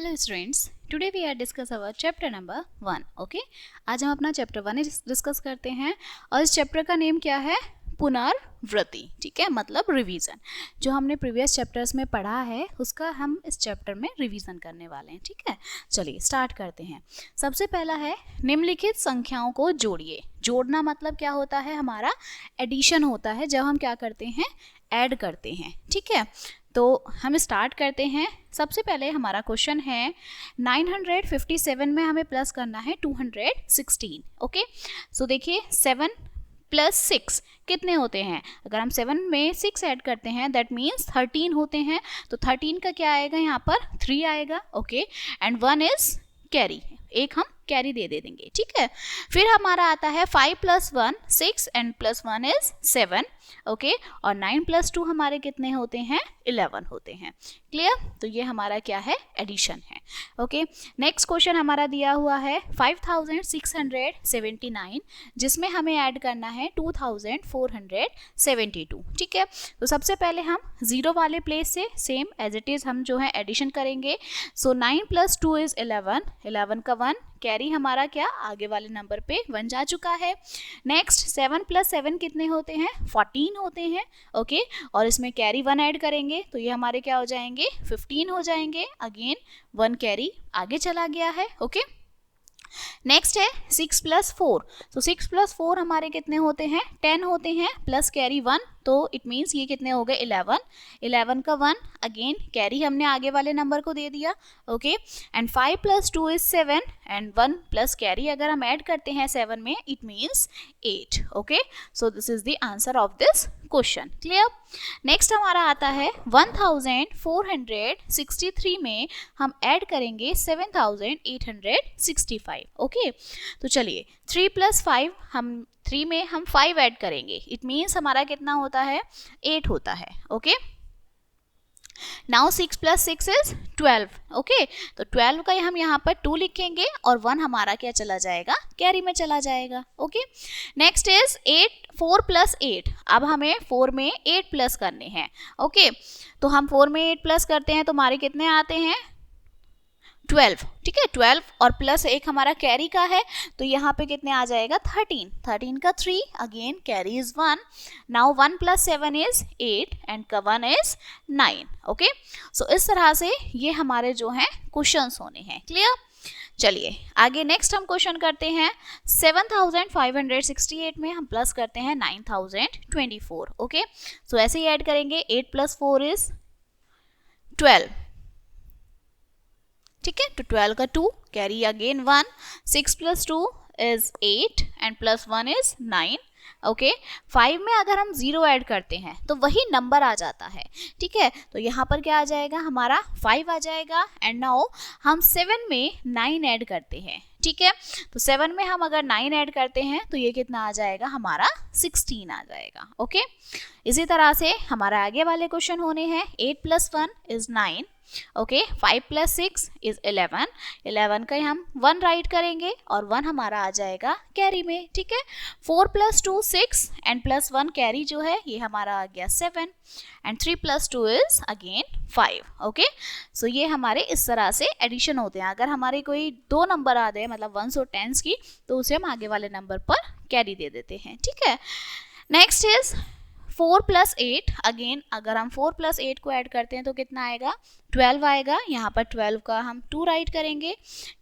Hello students, today we are discuss our chapter number 1. Okay, आज हम अपना chapter 1 discuss करते हैं और इस चैप्टर का नेम क्या है? पुनरावृत्ति. ठीक है, मतलब रिवीजन. जो हमने प्रीवियस चैप्टर्स में पढ़ा है उसका हम इस चैप्टर में रिवीजन करने वाले हैं. ठीक है, चलिए स्टार्ट करते हैं. सबसे पहला है निम्नलिखित संख्याओं को जोड़िए. जोड़ना मतलब क्या होता है? हमारा एडिशन होता है जब हम क्या करते हैं? ऐड करते हैं. ठीक है, तो हम स्टार्ट करते हैं. सबसे पहले हमारा क्वेश्चन है 957 में हमें प्लस करना है 216. ओके, सो देखिए 7 प्लस 6 कितने होते हैं? अगर हम 7 में 6 ऐड करते हैं दैट मीन्स 13 होते हैं. तो 13 का क्या आएगा? यहाँ पर 3 आएगा. Okay, and 1 is carry. एक हम कैरी दे देंगे. ठीक है, फिर हमारा आता है 5 plus 1 6 and plus 1 is 7. Okay, और 9 प्लस 2 हमारे कितने होते हैं? 11 होते हैं. क्लियर? तो ये हमारा क्या है? एडिशन है. ओके, नेक्स्ट क्वेश्चन हमारा दिया हुआ है 5679 जिसमें हमें ऐड करना है 2472. ठीक है, तो सबसे पहले हम जीरो वाले प्लेस से सेम एज इट इज हम जो है एडिशन करेंगे. सो 9 प्लस 2 इज 11. 11 का 1 कैरी हमारा क्या आगे वाले नंबर पे 1 जा चुका है. नेक्स्ट 7 प्लस 7 कितने होते हैं? 14 होते हैं. ओके, और इसमें कैरी 1 ऐड करेंगे तो ये हमारे क्या हो जाएंगे? 15 हो जाएंगे. अगेन 1 कैरी आगे चला गया है. ओके, नेक्स्ट है 6 प्लस 4. तो 6 प्लस 4 हमारे कितने होते हैं? 10 होते हैं प्लस कैरी 1. तो इट मीन्स ये कितने हो गए? 11. 11 का 1 अगेन कैरी हमने आगे वाले नंबर को दे दिया. Okay, and 5 plus 2 is 7 and 1 plus carry अगर हम ऐड करते हैं 7 में it means 8. Okay, so this is the answer of this question. Clear? Next हमारा आता है 1463 में हम ऐड करेंगे 7865. ओके, तो चलिए 3 प्लस 5 हम 3 में हम 5 ऐड करेंगे. इट मीन्स हमारा कितना होता है? 8 होता है. Okay, now 6 plus 6 is 12. Okay, तो 12 का हम यहाँ पर 2 लिखेंगे और 1 हमारा क्या चला जाएगा? कैरी में चला जाएगा. Okay, next is 4 plus 8. अब हमें 4 में 8 प्लस करने हैं. ओके, तो हम 4 में 8 प्लस करते हैं तो हमारे कितने आते हैं? 12. ठीक है, 12 और प्लस एक हमारा कैरी का है तो यहाँ पे कितने आ जाएगा? 13. 13 का 3 again carry is 1. Now 1 plus 7 is 8 and का 1 इज 9. ओके, सो इस तरह से ये हमारे जो हैं क्वेश्चंस होने हैं. क्लियर? चलिए आगे नेक्स्ट हम क्वेश्चन करते हैं 7568 में हम प्लस करते हैं 9024. ओके, सो ऐसे ही ऐड करेंगे 8 प्लस 4 इज 12. ठीक है, तो 12 का 2 carry again 1. 6 plus 2 is 8 and plus 1 is 9. Okay, 5 में अगर हम 0 ऐड करते हैं तो वही नंबर आ जाता है. ठीक है, तो यहाँ पर क्या आ जाएगा? हमारा 5 आ जाएगा. एंड नाउ हम 7 में 9 ऐड करते हैं. ठीक है, तो 7 में हम अगर 9 ऐड करते हैं तो ये कितना आ जाएगा? हमारा 16 आ जाएगा. ओके, इसी तरह से हमारा आगे वाले क्वेश्चन होने हैं 8 plus 1 is 9. Okay, 5 plus 6 is 11. 11 का हम 1 राइट करेंगे और 1 हमारा आ जाएगा कैरी में. ठीक है, 4 प्लस 2 6 एंड प्लस 1 कैरी जो है ये हमारा आ गया 7 and 3 plus 2 is again 5. Okay, so ये हमारे इस तरह से एडिशन होते हैं. अगर हमारे कोई दो नंबर आ जाए मतलब 1s और 10s की तो उसे हम आगे वाले नंबर पर कैरी दे देते हैं. ठीक है, नेक्स्ट इज 4 प्लस 8. अगेन अगर हम 4 प्लस 8 को ऐड करते हैं तो कितना आएगा? 12 आएगा. यहाँ पर 12 का हम 2 राइट करेंगे.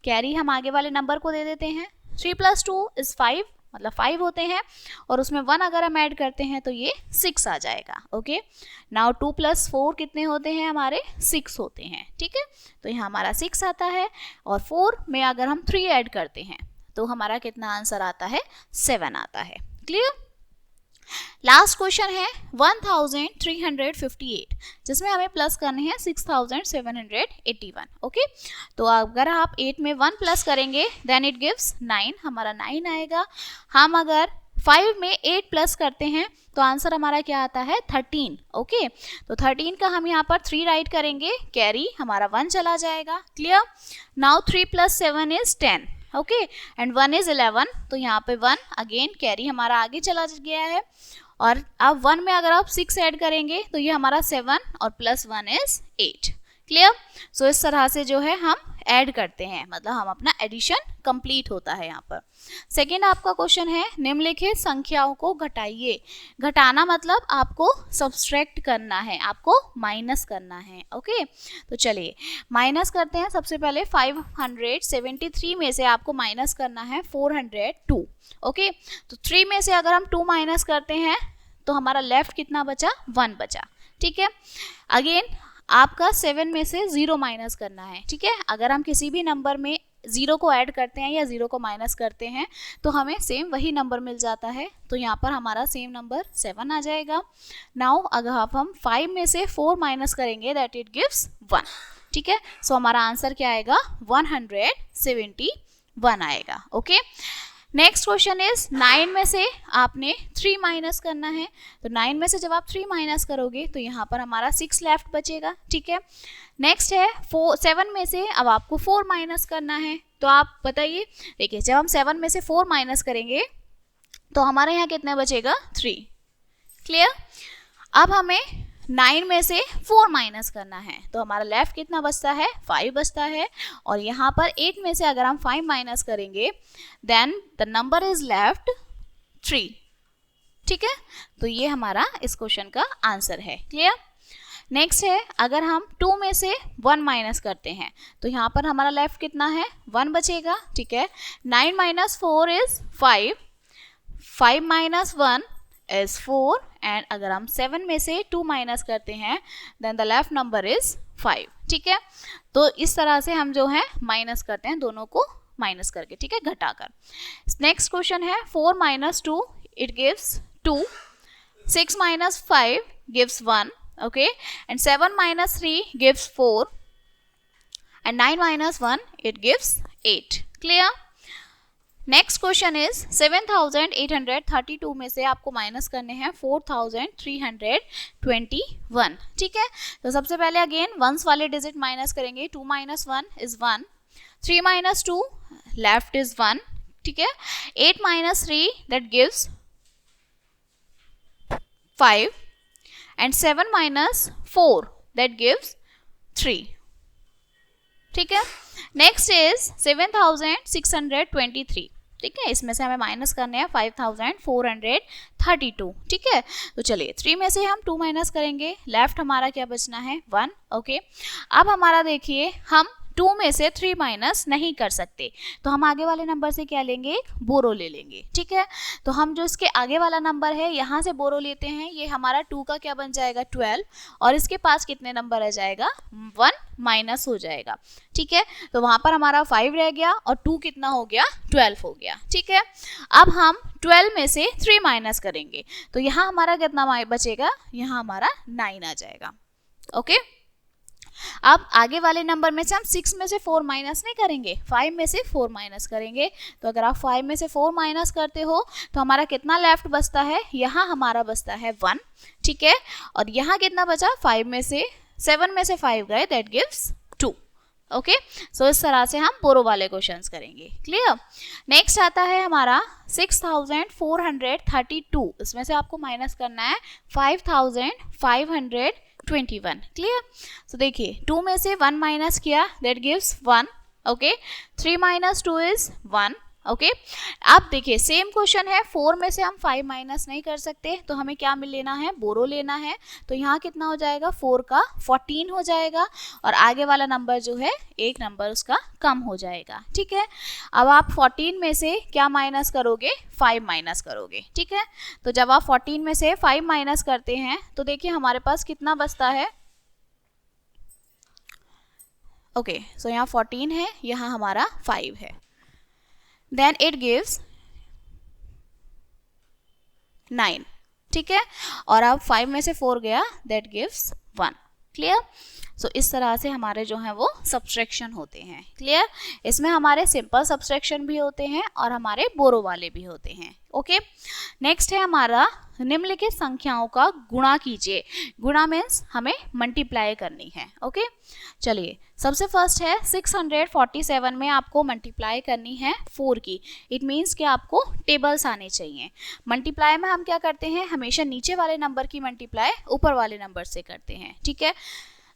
कैरी हम आगे वाले नंबर को दे देते हैं. 3 प्लस 2 इज 5 मतलब 5 होते हैं और उसमें 1 अगर हम ऐड करते हैं तो ये 6 आ जाएगा. ओके, नाउ 2 प्लस 4 कितने होते हैं? हमारे 6 होते हैं. ठीक है, तो यहाँ हमारा 6 आता है और 4 में अगर हम 3 ऐड करते हैं तो हमारा कितना आंसर आता है? 7 आता है. क्लियर? लास्ट क्वेश्चन है 1358 जिसमें हमें प्लस करने हैं 6781. ओके, तो अगर आप 8 में 1 प्लस करेंगे देन इट गिव्स 9. हमारा 9 आएगा. हम अगर 5 में 8 प्लस करते हैं तो आंसर हमारा क्या आता है? 13. ओके, तो 13 का हम यहाँ पर 3 राइट करेंगे. कैरी हमारा 1 चला जाएगा. Clear? Now 3 plus 7 is 10. Okay, and 1 is 11. तो यहाँ पे 1 अगेन कैरी हमारा आगे चला गया है और अब 1 में अगर आप 6 ऐड करेंगे तो ये हमारा 7 और प्लस 1 इज 8. क्लियर। सो इस तरह से जो है हम ऐड करते हैं, मतलब हम अपना एडिशन कंप्लीट होता है यहाँ पर। सेकेंड आपका क्वेश्चन है निम्नलिखित संख्याओं को घटाइए। घटाना मतलब आपको सब्सट्रैक्ट करना है, आपको माइनस करना है। ओके, तो चलिए माइनस करते हैं। सबसे पहले 573 में से आपको माइनस करना है 402। ओके, तो 3 में से अगर हम 2 माइनस करते हैं तो हमारा लेफ्ट कितना बचा, 1 बचा। ठीक है, अगेन आपका 7 में से 0 माइनस करना है। ठीक है, अगर हम किसी भी नंबर में 0 को ऐड करते हैं या 0 को माइनस करते हैं तो हमें सेम वही नंबर मिल जाता है, तो यहाँ पर हमारा सेम नंबर 7 आ जाएगा। नाउ अगर हम 5 में से 4 माइनस करेंगे दैट इट गिव्स 1। ठीक है, सो हमारा आंसर क्या आएगा, 171 आएगा। ओके, नेक्स्ट क्वेश्चन इज 9 में से आपने 3 माइनस करना है। तो 9 में से जब आप 3 माइनस करोगे तो यहाँ पर हमारा 6 लेफ्ट बचेगा। ठीक है, नेक्स्ट है 7 में से अब आपको 4 माइनस करना है। तो आप बताइए, देखिए जब हम 7 में से 4 माइनस करेंगे तो हमारे यहाँ कितना बचेगा, 3। क्लियर। अब हमें 9 में से 4 माइनस करना है तो हमारा लेफ्ट कितना बचता है, 5 बचता है। और यहाँ पर 8 में से अगर हम 5 माइनस करेंगे then the number is left 3। ठीक है, तो ये हमारा इस क्वेश्चन का आंसर है। क्लियर। नेक्स्ट है अगर हम 2 में से 1 माइनस करते हैं तो यहाँ पर हमारा लेफ्ट कितना है, 1 बचेगा। ठीक है, 9 minus 4 is 5, 5 minus 1 is 4 and अगर हम 7 में से 2 माइनस करते हैं then the left number is 5। ठीक है, तो इस तरह से हम जो है माइनस करते हैं, दोनों को माइनस करके। ठीक है, घटाकर। नेक्स्ट क्वेश्चन है 4 minus 2 it gives 2, 6 minus 5 gives 1। Okay, and 7 minus 3 gives 4 and 9 minus 1 it gives 8। Clear. Next question is 7832 में से आपको माइनस करने हैं 4321। ठीक है, तो सबसे पहले अगेन वंस वाले डिजिट माइनस करेंगे। 2 minus 1 is 1, 3 minus 2 left is 1। ठीक है, 8 minus 3 that gives 5 and 7 minus 4 that gives 3। ठीक है, नेक्स्ट इज 7623। ठीक है, इसमें से हमें माइनस करने हैं 5432। ठीक है, तो चलिए 3 में से हम 2 माइनस करेंगे, लेफ्ट हमारा क्या बचना है, 1। ओके, अब हमारा देखिए हम 2 में से 3 माइनस नहीं कर सकते तो हम आगे वाले नंबर से क्या लेंगे, एक बोरो ले लेंगे। ठीक है, तो हम जो इसके आगे वाला नंबर है यहाँ से बोरो लेते हैं। ये हमारा 2 का क्या बन जाएगा, 12, और इसके पास कितने नंबर रह जाएगा, 1 माइनस हो जाएगा। ठीक है, तो वहाँ पर हमारा 5 रह गया और 2 कितना हो गया, 12 हो गया। ठीक है, अब हम 12 में से 3 माइनस करेंगे तो यहाँ हमारा कितना बचेगा, यहाँ हमारा 9 आ जाएगा। ओके, अब आगे वाले नंबर में से हम 6 में से 4 माइनस नहीं करेंगे, 5 में से 4 माइनस करेंगे। तो अगर आप 5 में से 4 माइनस करते हो तो हमारा कितना लेफ्ट बचता है, यहाँ हमारा बचता है 1। ठीक है, और यहाँ कितना बचा, 5 में से 7 में से 5 गए दैट गिव्स 2। ओके, सो इस तरह से हम बोरो वाले क्वेश्चंस करेंगे। क्लियर। नेक्स्ट आता है हमारा 6432। इसमें से आपको माइनस करना है 5521। क्लियर। सो देखिए 2 में से 1 माइनस किया that gives 1। Okay, 3 minus 2 is 1। Okay, अब देखिए सेम क्वेश्चन है, 4 में से हम 5 माइनस नहीं कर सकते तो हमें क्या मिल लेना है, बोरो लेना है। तो यहाँ कितना हो जाएगा, 4 का 14 हो जाएगा और आगे वाला नंबर जो है एक नंबर उसका कम हो जाएगा। ठीक है, अब आप 14 में से क्या माइनस करोगे, 5 माइनस करोगे। ठीक है, तो जब आप 14 में से 5 माइनस करते हैं तो देखिए हमारे पास कितना बचता है। ओके, सो यहाँ 14 है, यहाँ हमारा 5 है, देन इट गिव्स 9। ठीक है, और अब 5 में से 4 गया दैट गिव्स 1। क्लियर। सो इस तरह से हमारे जो हैं वो सब्सट्रैक्शन होते हैं। क्लियर। इसमें हमारे सिंपल सब्सट्रैक्शन भी होते हैं और हमारे बोरो वाले भी होते हैं। ओके, नेक्स्ट है हमारा निम्नलिखित संख्याओं का गुणा कीजिए। गुणा मीन्स हमें मल्टीप्लाई करनी है। ओके, चलिए सबसे फर्स्ट है 647 में आपको मल्टीप्लाई करनी है 4 की। इट मीन्स कि आपको टेबल्स आने चाहिए। मल्टीप्लाई में हम क्या करते हैं, हमेशा नीचे वाले नंबर की मल्टीप्लाई ऊपर वाले नंबर से करते हैं। ठीक है,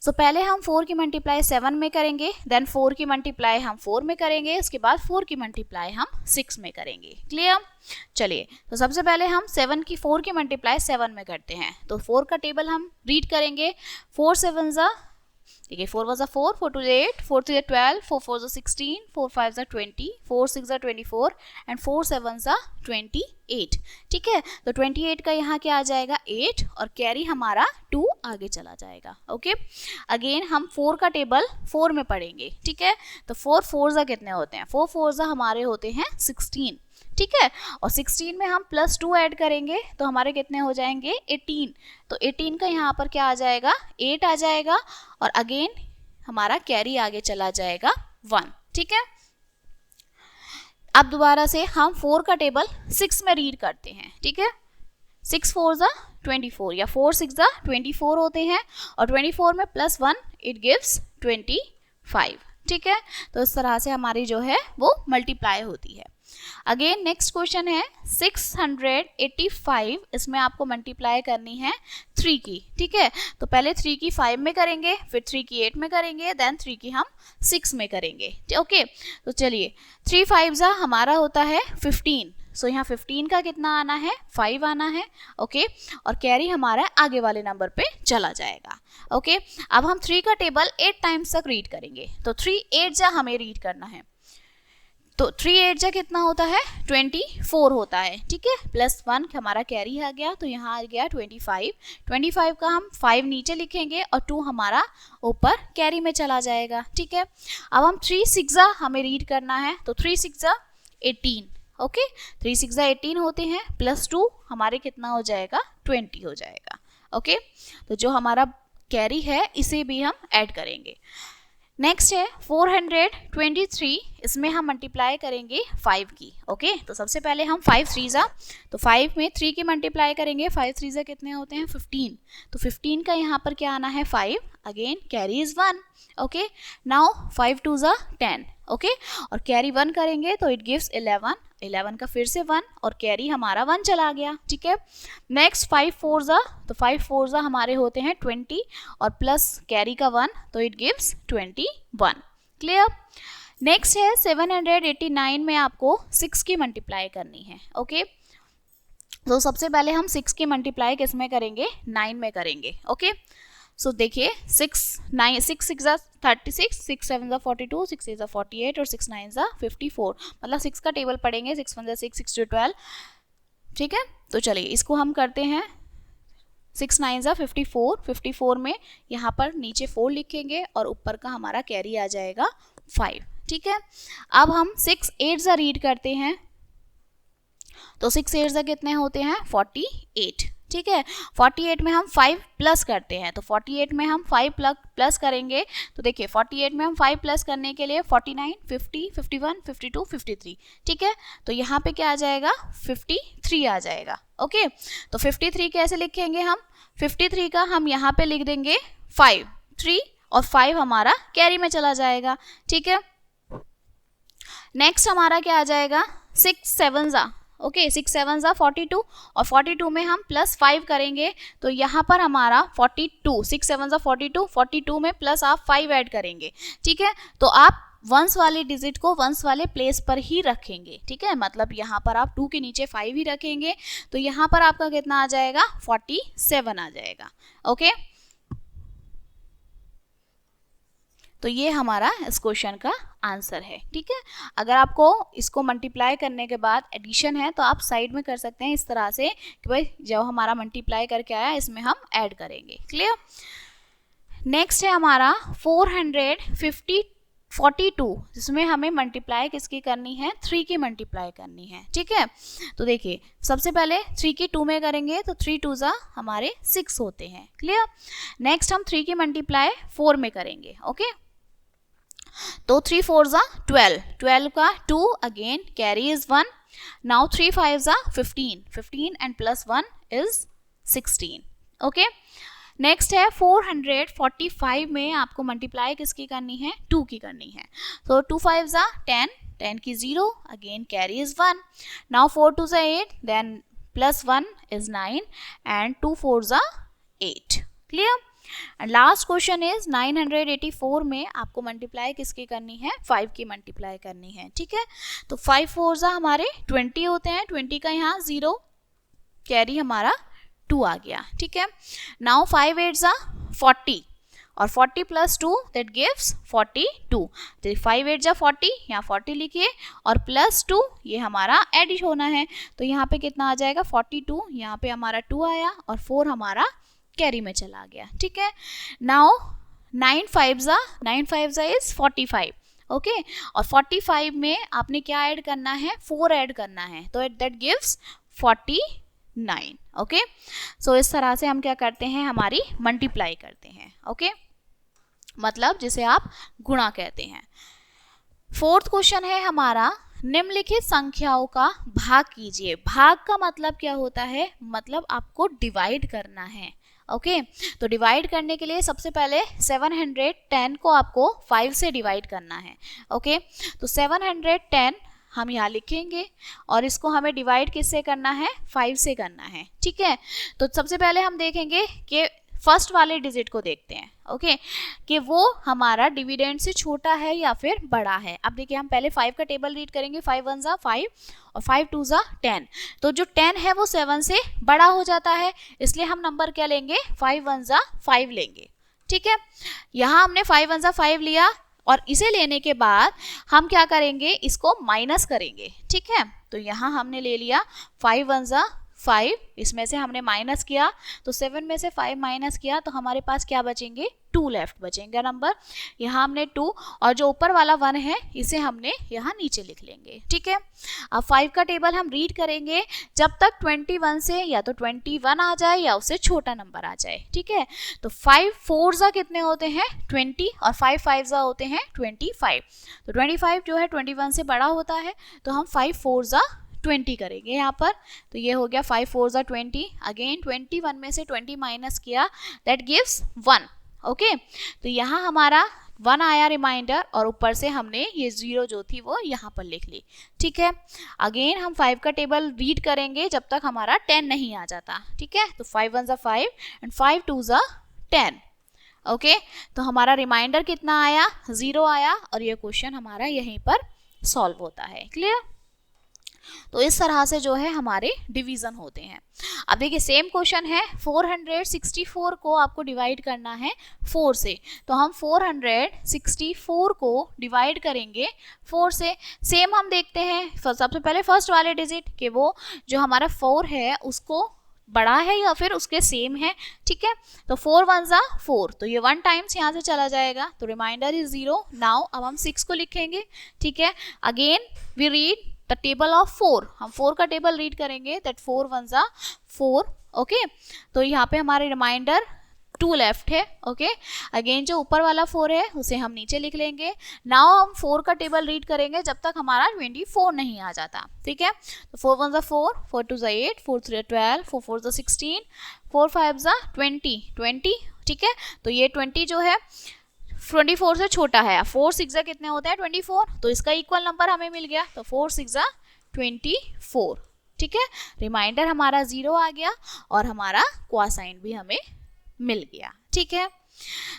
सो पहले हम 4 की मल्टीप्लाई 7 में करेंगे, देन 4 की मल्टीप्लाई हम 4 में करेंगे, उसके बाद 4 की मल्टीप्लाई हम 6 में करेंगे। क्लियर? चलिए, तो सबसे पहले हम 4 की मल्टीप्लाई 7 में करते हैं। तो 4 का टेबल हम रीड करेंगे। 4 7 ज़ा, देखिए 4 1 4, 4 2 8, 4 3 12, 4 4 16, 4 5 20, 4 6 24 एंड 4 7 28। ठीक है, तो 28 का यहाँ क्या आ जाएगा 8 और कैरी हमारा 2 आगे चला जाएगा। ओके, अगेन हम 4 का टेबल 4 में पढ़ेंगे। ठीक है, तो 4 4 कितने होते हैं? 4 4 हमारे होते हैं 16। ठीक है, और 16 में हम +2 ऐड करेंगे तो हमारे कितने हो जाएंगे 18। तो 18 का यहाँ पर क्या आ जाएगा 8 आ जाएगा और अगेन हमारा कैरी आगे चला जाएगा 1। ठीक है, अब दोबारा से हम 4 का टेबल 6 में रीड करते हैं। ठीक है, 6 4 24 या 4 6 24 होते हैं और 24 में +1 इट गिव्स 25। ठीक है, तो इस तरह से हमारी जो है वो मल्टीप्लाई होती है। अगेन नेक्स्ट क्वेश्चन है 685, इसमें आपको मल्टीप्लाई करनी है 3 की। ठीक है, तो पहले 3 की 5 में करेंगे, फिर 3 की 8 में करेंगे, देन 3 की हम 6 में करेंगे। ओके, तो चलिए 3 5 हमारा होता है 15। सो यहाँ 15 का कितना आना है 5 आना है। ओके, और कैरी हमारा आगे वाले नंबर पे चला जाएगा। ओके, अब हम 3 का टेबल 8 टाइम्स तक रीड करेंगे। तो 3 8 हमें रीड करना है, तो 3 8 कितना होता है 24 होता है। ठीक है, +1 हमारा कैरी आ गया, तो यहाँ आ गया 25। 25 का हम 5 नीचे लिखेंगे और 2 हमारा ऊपर कैरी में चला जाएगा। ठीक है, अब हम 3 6 हमें रीड करना है, तो 3 6 18। ओके, 3 6 18 होते हैं, +2 हमारे कितना हो जाएगा 20 हो जाएगा। ओके, तो जो हमारा कैरी है इसे भी हम ऐड करेंगे। नेक्स्ट है 423, इसमें हम मल्टीप्लाई करेंगे 5 की। ओके, तो सबसे पहले हम 5 3 तो 5 में 3 की मल्टीप्लाई करेंगे। 5 3 कितने होते हैं 15। तो 15 का यहाँ पर क्या आना है 5, again carry is 1। Okay, now 5 2 10। Okay, और कैरी 1 करेंगे तो इट गिव्स 11। 11 का फिर से 1 और कैरी हमारा 1 चला गया। ठीक है, नेक्स्ट 5 4 तो 5 4 हमारे होते हैं 20 और प्लस कैरी का 1 तो इट गिव्स 21। क्लियर? नेक्स्ट है 789 में आपको 6 की मल्टीप्लाई करनी है। ओके, तो सबसे पहले हम 6 की मल्टीप्लाई किस में करेंगे 9 में करेंगे। ओके, सो देखिए 6 6 6 36, 6 7 42, 6 8 48 और 6 9 54। मतलब 6 का टेबल पढ़ेंगे, 6 1 6, 6 2 12। ठीक है, तो चलिए इसको हम करते हैं। 6 9 54, 54 में यहाँ पर नीचे 4 लिखेंगे और ऊपर का हमारा कैरी आ जाएगा 5। ठीक है, अब हम 6 8 रीड करते हैं, तो 6 8 कितने होते हैं 48। ठीक है, 48 में हम 5 प्लस करते हैं, तो 48 में हम 5 प्लस करेंगे। तो देखिए 48 में हम 5 प्लस करने के लिए 49 50 51 52 53। ठीक है, तो यहाँ पे क्या आ जाएगा 53 आ जाएगा। ओके, तो 53 कैसे लिखेंगे हम 53 का हम यहाँ पे लिख देंगे 5 3 और 5 हमारा कैरी में चला जाएगा। ठीक है, नेक्स्ट हमारा क्या आ जाएगा 6 7 ओके, 6 7 42 और 42 में हम +5 करेंगे, तो यहाँ पर हमारा 42, 6 7 42, 42 में प्लस आप 5 ऐड करेंगे। ठीक है, तो आप वंस वाले डिजिट को वंस वाले प्लेस पर ही रखेंगे। ठीक है, मतलब यहाँ पर आप 2 के नीचे 5 ही रखेंगे, तो यहाँ पर आपका कितना आ जाएगा 47 आ जाएगा। ओके, तो ये हमारा इस क्वेश्चन का आंसर है। ठीक है, अगर आपको इसको मल्टीप्लाई करने के बाद एडिशन है तो आप साइड में कर सकते हैं इस तरह से कि भाई जो हमारा मल्टीप्लाई करके आया इसमें हम ऐड करेंगे। क्लियर? नेक्स्ट है हमारा 442, जिसमें हमें मल्टीप्लाई किसकी करनी है 3 की मल्टीप्लाई करनी है। ठीक है, तो देखिए सबसे पहले 3 की 2 में करेंगे, तो 3 2 हमारे 6 होते हैं। क्लियर? नेक्स्ट हम 3 की मल्टीप्लाई 4 में करेंगे। ओके, तो 3 4 12, 12 का 2 again carry is 1। Now 3 5 15, 15 and +1 is 16। Okay, next है 445 में आपको मल्टीप्लाई किसकी करनी है 2 की करनी है। तो 2 5 10, 10 की 0 again carry is 1। Now 4 2 8, then +1 is 9 and 2 4 8। Clear? And last question is 984 में आपको मल्टीप्लाई किसकी करनी है, 5 की मल्टीप्लाई करनी है, ठीक है। तो 5 4 हमारे 20 होते हैं, 20 का यहाँ 0 कैरी हमारा 2 आ गया, ठीक है। नाउ 5 8 40 और 40 प्लस 2 दैट गिव्स 42। तो 5 8 40, यहाँ 40 लिखिए और प्लस 2 ये हमारा एड होना है, तो यहाँ पे कितना आ जाएगा 42, यहाँ पे हमारा 2 आया और 4 हमारा कैरी में चला गया, ठीक है। Now 9 5 is 45, okay. और 45 में आपने क्या ऐड करना है, 4 ऐड करना है, तो दैट गिव्स 49, ओके। सो इस तरह से हम क्या करते हैं, हमारी मल्टीप्लाई करते हैं, ओके, मतलब जिसे आप गुणा कहते हैं। फोर्थ क्वेश्चन है हमारा, निम्नलिखित संख्याओं का भाग कीजिए। भाग का मतलब क्या होता है, मतलब आपको डिवाइड करना है, ओके। तो डिवाइड करने के लिए सबसे पहले 710 को आपको 5 से डिवाइड करना है, ओके। तो 710 हम यहाँ लिखेंगे और इसको हमें डिवाइड किससे करना है, 5 से करना है, ठीक है। तो सबसे पहले हम देखेंगे कि फर्स्ट वाले डिजिट को देखते हैं, ओके, कि वो हमारा डिविडेंड से छोटा है या फिर बड़ा है। अब देखिए हम पहले 5 का टेबल रीड करेंगे, 5 1 ज़ा 5 और 5 2 ज़ा 10। तो जो 10 है वो 7 से बड़ा हो जाता है, इसलिए हम नंबर क्या लेंगे, 5 1 ज़ा 5 लेंगे, ठीक है। यहाँ हमने 5 1 ज़ा 5 लिया और इसे लेने के बाद हम क्या करेंगे, इसको माइनस करेंगे, ठीक है। तो यहाँ हमने ले लिया 5 1 ज़ा 5, इसमें से हमने माइनस किया, तो 7 में से 5 माइनस किया तो हमारे पास क्या बचेंगे, 2 लेफ्ट बचेंगे नंबर। यहाँ हमने 2 और जो ऊपर वाला 1 है इसे हमने यहाँ नीचे लिख लेंगे, ठीक है। अब 5 का टेबल हम रीड करेंगे जब तक 21 से या तो 21 आ जाए या उससे छोटा नंबर आ जाए, ठीक है। तो 5 4 ज़ा कितने होते हैं, 20 और 5 5 ज़ा होते हैं 25। तो 25 जो है 21 से बड़ा होता है, तो हम 5 4 ज़ा 20 करेंगे यहाँ पर। तो ये हो गया 5 4 ज़ा 20, अगेन 21 में से 20 माइनस किया, दैट गिव्स 1, ओके। तो यहाँ हमारा 1 आया रिमाइंडर और ऊपर से हमने ये 0 जो थी वो यहाँ पर लिख ली, ठीक है। अगेन हम 5 का टेबल रीड करेंगे जब तक हमारा 10 नहीं आ जाता, ठीक है। तो 5 1 ज़ा 5 एंड 5 2 ज़ा 10, ओके। तो हमारा रिमाइंडर कितना आया, 0 आया और ये क्वेश्चन हमारा यहीं पर सॉल्व होता है, क्लियर। तो इस तरह से जो है हमारे डिवीजन होते हैं। अब देखिए सेम क्वेश्चन है, 464 को आपको डिवाइड करना है 4 से, तो हम 464 को डिवाइड करेंगे 4 से। सेम हम देखते हैं सबसे पहले फर्स्ट वाले डिजिट कि वो जो हमारा 4 है उसको बड़ा है या फिर उसके सेम है, ठीक है। तो 4 1 ज़ा 4, तो ये 1 टाइम्स यहाँ से चला जाएगा, तो रिमाइंडर इज 0। नाउ अब हम 6 को लिखेंगे, ठीक है। Again we read the table of 4, हम 4 का टेबल रीड करेंगे, दैट 4 1 ज़ा 4, ओके। तो यहाँ पे हमारे रिमाइंडर 2 लेफ्ट है, ओके। अगेन जो ऊपर वाला 4 है उसे हम नीचे लिख लेंगे। नाउ हम 4 का टेबल रीड करेंगे जब तक हमारा 24 नहीं आ जाता, ठीक है। तो 4 1 ज़ा 4, 4 2 ज़ा 8, 4 3 ज़ा 12, 4 4 ज़ा 16, 4 5 ज़ा 20, ठीक है। तो ये 20 जो है 24 से छोटा है, 4 6 ज़ा कितने होते हैं 24, तो इसका इक्वल नंबर हमें मिल गया, तो 4 6 ज़ा 24, ठीक है। रिमाइंडर हमारा 0 आ गया और हमारा क्वासाइन भी हमें मिल गया, ठीक है।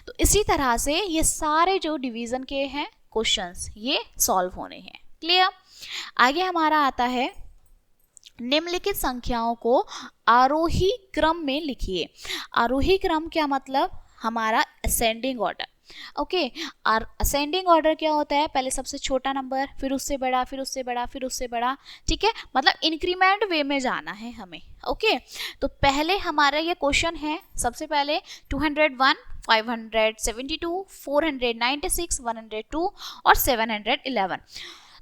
तो इसी तरह से ये सारे जो डिवीजन के हैं क्वेश्चंस ये सॉल्व होने हैं, क्लियर। आगे हमारा आता है, निम्नलिखित संख्याओं को आरोही क्रम में लिखिए। आरोही क्रम क्या मतलब, हमारा असेंडिंग ऑर्डर, ओके। और असेंडिंग ऑर्डर क्या होता है, पहले सबसे छोटा नंबर, फिर उससे बड़ा, फिर उससे बड़ा, फिर उससे बड़ा, ठीक है। मतलब इंक्रीमेंट वे में जाना है हमें, ओके। तो पहले हमारा ये क्वेश्चन है, सबसे पहले 201, 572, 496, 102 और 711।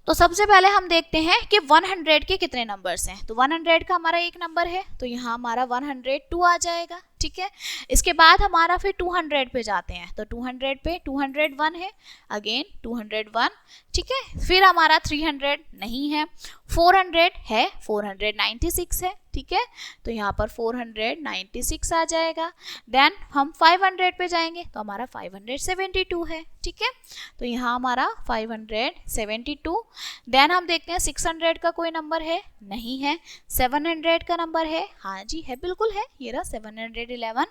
तो सबसे पहले हम देखते हैं कि 100 के कितने नंबर्स हैं। तो 100 का हमारा एक नंबर है, तो यहाँ हमारा 102 आ जाएगा, ठीक है। इसके बाद हमारा फिर 200 पे जाते हैं, तो 200 पे 201 है, अगेन 201, ठीक है। फिर हमारा 300 नहीं है, 400 है, 496 है, ठीक है। तो यहाँ पर 496 आ जाएगा। देन हम 500 पे जाएंगे तो हमारा 572 है, ठीक है। तो यहाँ हमारा 572। देन हम देखते हैं 600 का कोई नंबर है, नहीं है। 700 का नंबर है, हाँ जी है, बिल्कुल है, ये रहा 711।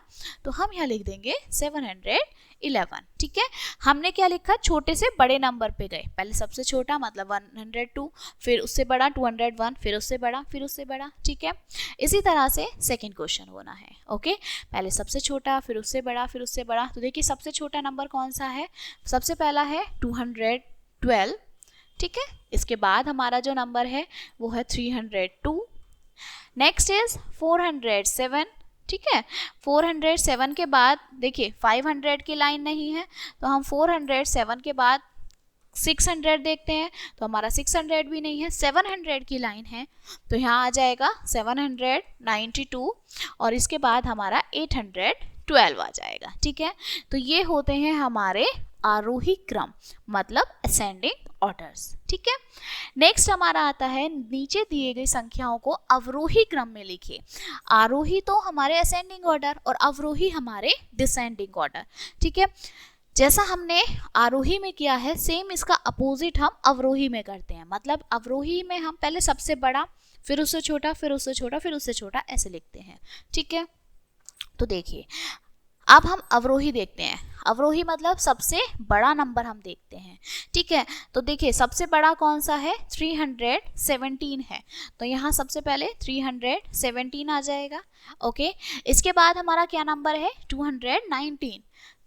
तो हम यहाँ लिख देंगे 711, ठीक है। हमने क्या लिखा, छोटे से बड़े नंबर पे गए, पहले सबसे छोटा मतलब 102, फिर उससे बड़ा 201, फिर उससे बड़ा, फिर उससे बड़ा, ठीक है। इसी तरह से सेकंड क्वेश्चन होना है, ओके। पहले सबसे छोटा, फिर उससे बड़ा, फिर उससे बड़ा। तो देखिए सबसे छोटा नंबर कौन सा है, सबसे पहला है 212, ठीक है। इसके बाद हमारा जो नंबर है वो है 302। नेक्स्ट इज 407, ठीक है। 407 के बाद देखिए 500 की लाइन नहीं है, तो हम 407 के बाद 600 देखते हैं, तो हमारा 600 भी नहीं है, 700 की लाइन है, तो यहाँ आ जाएगा 792 और इसके बाद हमारा 812 आ जाएगा, ठीक है। तो ये होते हैं हमारे आरोही क्रम, मतलब असेंडिंग ऑर्डर्स, ठीक है। नेक्स्ट हमारा आता है, नीचे दिए गई संख्याओं को अवरोही क्रम में लिखिए। आरोही तो हमारे असेंडिंग ऑर्डर और अवरोही हमारे डिसेंडिंग ऑर्डर, ठीक है। जैसा हमने आरोही में किया है, सेम इसका अपोजिट हम अवरोही में करते हैं। मतलब अवरोही में हम पहले सबसे बड़ा, फिर उससे छोटा, फिर उससे छोटा, फिर उससे छोटा, ऐसे लिखते हैं, ठीक है। तो देखिए अब हम अवरोही देखते हैं। अवरोही मतलब सबसे बड़ा नंबर हम देखते हैं, ठीक है। तो देखिए सबसे बड़ा कौन सा है, 317 है, तो यहाँ सबसे पहले 317 आ जाएगा, ओके। इसके बाद हमारा क्या नंबर है, 219,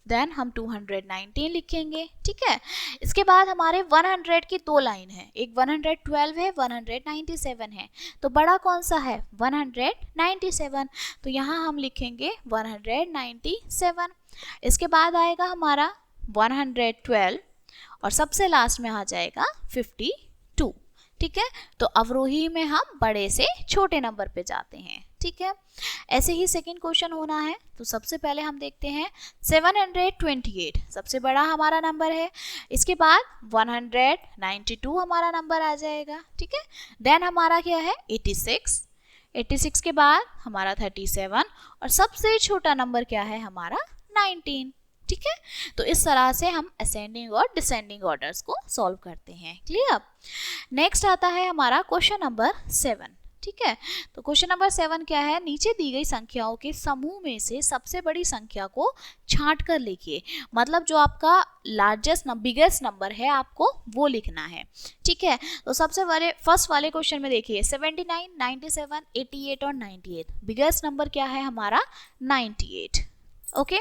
देन हम 219 लिखेंगे, ठीक है। इसके बाद हमारे 100 की दो लाइन है, एक 112 है, 197 है, तो बड़ा कौन सा है, 197, तो यहाँ हम लिखेंगे 197। इसके बाद आएगा हमारा 112 और सबसे लास्ट में आ जाएगा 52, ठीक है। तो अवरोही में हम बड़े से छोटे नंबर पे जाते हैं, ठीक है। ऐसे ही सेकंड क्वेश्चन होना है। तो सबसे पहले हम देखते हैं 728, सबसे बड़ा हमारा नंबर है। इसके बाद 192 हमारा नंबर आ जाएगा, ठीक है। देन हमारा क्या है 86 के बाद हमारा 37 और सबसे छोटा नंबर क्या है हमारा 19, ठीक है। तो इस तरह से हम असेंडिंग और डिसेंडिंग ऑर्डर्स को सॉल्व करते हैं, क्लियर। नेक्स्ट आता है हमारा क्वेश्चन नंबर 7, ठीक है। तो क्वेश्चन नंबर 7 क्या है, नीचे दी गई संख्याओं के समूह में से सबसे बड़ी संख्या को छांट कर लिखिए। मतलब जो आपका लार्जेस्ट बिगेस्ट नंबर है आपको वो लिखना है, ठीक है। तो सबसे बड़े फर्स्ट वाले क्वेश्चन में देखिए 79, 97, 88 और 98, बिगेस्ट नंबर क्या है हमारा 98, ओके।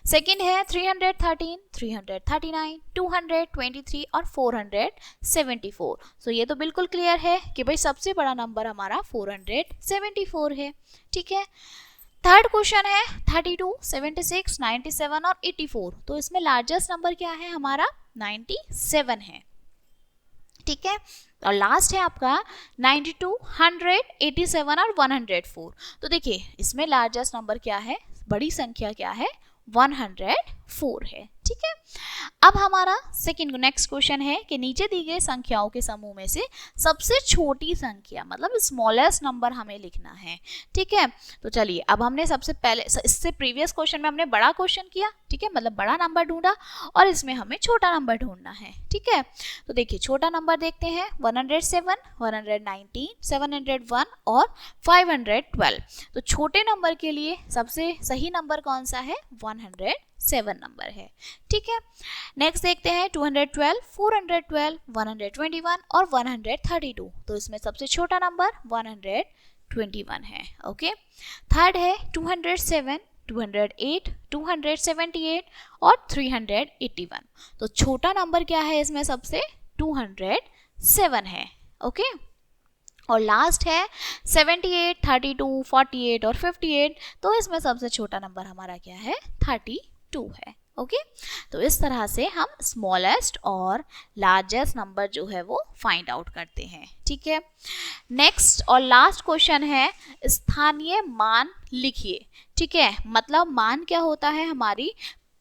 सेकंड है 313, 339, 223 और 474। सो ये तो बिल्कुल क्लियर है कि भाई सबसे बड़ा नंबर हमारा 474 है, ठीक है। थर्ड क्वेश्चन है 32, 76, 97 और 84, तो इसमें लार्जेस्ट नंबर क्या है हमारा 97 है, ठीक है। और लास्ट है आपका 92, 100, 87 और 104। तो देखिए इसमें लार्जेस्ट नंबर क्या है, बड़ी संख्या क्या है 104 है, ठीक है। अब हमारा सेकंड नेक्स्ट क्वेश्चन है कि नीचे दी गई संख्याओं के समूह में से सबसे छोटी संख्या मतलब स्मॉलेस्ट नंबर हमें लिखना है, ठीक है। तो चलिए अब हमने सबसे पहले, इससे प्रीवियस क्वेश्चन में हमने बड़ा क्वेश्चन किया, ठीक है, मतलब बड़ा नंबर ढूंढा, और इसमें हमें छोटा नंबर ढूंढना है, ठीक है। तो देखिए छोटा नंबर देखते हैं 107, 119, 701 और 512। तो छोटे नंबर के लिए सबसे सही नंबर कौन सा है, 107 नंबर है, ठीक है। नेक्स्ट देखते हैं 212, 412, 121 और 132। तो इसमें सबसे छोटा नंबर 121 है, ओके। थर्ड है 207, 208, 278 और 381। तो छोटा नंबर क्या है इसमें सबसे 207 है, ओके। और लास्ट है 78, 32, 48 और 58। तो इसमें सबसे छोटा नंबर हमारा क्या है 32 है, ओके। तो इस तरह से हम स्मॉलेस्ट और लार्जेस्ट नंबर जो है वो फाइंड आउट करते हैं, ठीक है। नेक्स्ट और लास्ट क्वेश्चन है स्थानीय मान लिखिए, ठीक है। मतलब मान क्या होता है, हमारी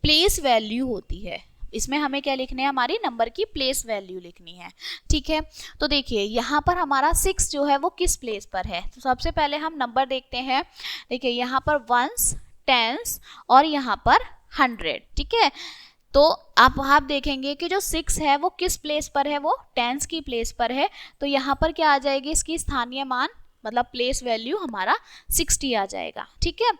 प्लेस वैल्यू होती है। इसमें हमें क्या लिखने है, हमारी नंबर की प्लेस वैल्यू लिखनी है, ठीक है। तो देखिए यहाँ पर हमारा 6 जो है वो किस प्लेस पर है। तो सबसे पहले हम नंबर देखते हैं। देखिए यहाँ पर वंस, टेंस और यहाँ पर 100, ठीक है। तो आप देखेंगे कि जो 6 है वो किस प्लेस पर है, वो टेंस की प्लेस पर है। तो यहाँ पर क्या आ जाएगी, इसकी स्थानीय मान मतलब प्लेस वैल्यू हमारा 60 आ जाएगा। ठीक है,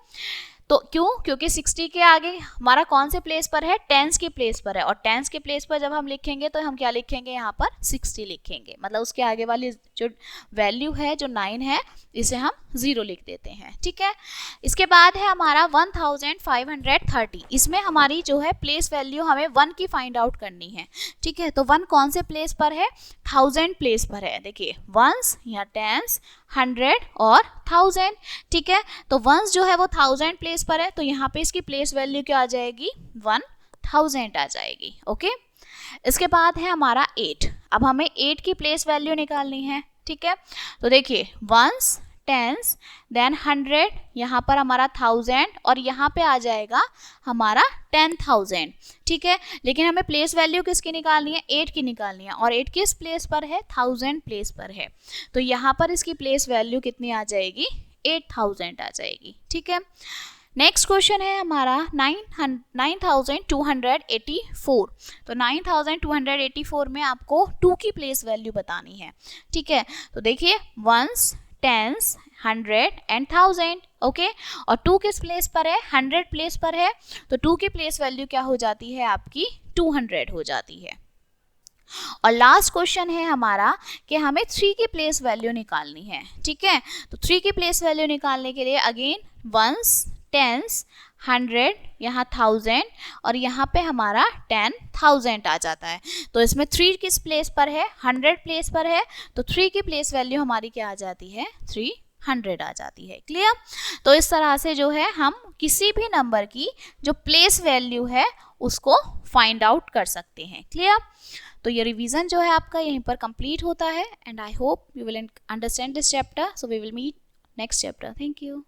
तो क्यों, क्योंकि 60 के आगे हमारा कौन से प्लेस पर है, टेंस के प्लेस पर है, और टेंस के प्लेस पर जब हम लिखेंगे तो हम क्या लिखेंगे, यहाँ पर 60 लिखेंगे, मतलब उसके आगे वाली जो वैल्यू है जो 9 है इसे हम 0 लिख देते हैं। ठीक है, इसके बाद है हमारा 1530। इसमें हमारी जो है प्लेस वैल्यू हमें 1 की फाइंड आउट करनी है। ठीक है, तो 1 कौन से प्लेस पर है, 1000 प्लेस पर है। देखिए वंस, यहाँ टेंस, 100 और 1000। ठीक है, तो वंस जो है वो 1000 प्लेस पर है, तो यहाँ पे इसकी प्लेस वैल्यू क्या आ जाएगी, 1000 आ जाएगी। ओके, इसके बाद है हमारा 8। अब हमें 8 की प्लेस वैल्यू निकालनी है। ठीक है, तो देखिए वंस, टेंस, देन 100, यहाँ पर हमारा 1000 और यहाँ पे आ जाएगा हमारा 10,000। ठीक है, लेकिन हमें प्लेस वैल्यू किसकी निकालनी है, 8 की निकालनी है, और 8 किस प्लेस पर है, 1000 प्लेस पर है। तो यहाँ पर इसकी प्लेस वैल्यू कितनी आ जाएगी, 8000 आ जाएगी। ठीक है, नेक्स्ट क्वेश्चन है हमारा 9284। तो 9284 में आपको 2 की प्लेस वैल्यू बतानी है। ठीक है, तो देखिए वंस, टेंस, 100 एंड 1000। ओके, और 2 किस प्लेस पर है, 100 प्लेस पर है, तो 2 की प्लेस वैल्यू क्या हो जाती है आपकी, 200 हो जाती है। और लास्ट क्वेश्चन है हमारा कि हमें 3 की प्लेस वैल्यू निकालनी है। ठीक है, तो 3 की प्लेस वैल्यू निकालने के लिए अगेन वंस, टेंस, 100, यहाँ 1000 और यहाँ पे हमारा 10,000 आ जाता है। तो इसमें 3 किस प्लेस पर है, 100 प्लेस पर है, तो 3 की प्लेस वैल्यू हमारी क्या आ जाती है, 300 आ जाती है। क्लियर? तो इस तरह से जो है हम किसी भी नंबर की जो प्लेस वैल्यू है उसको फाइंड आउट कर सकते हैं। क्लियर? तो ये रिवीजन जो है आपका यहीं पर कंप्लीट होता है, and I hope you will understand this chapter. So we will meet next chapter. Thank you.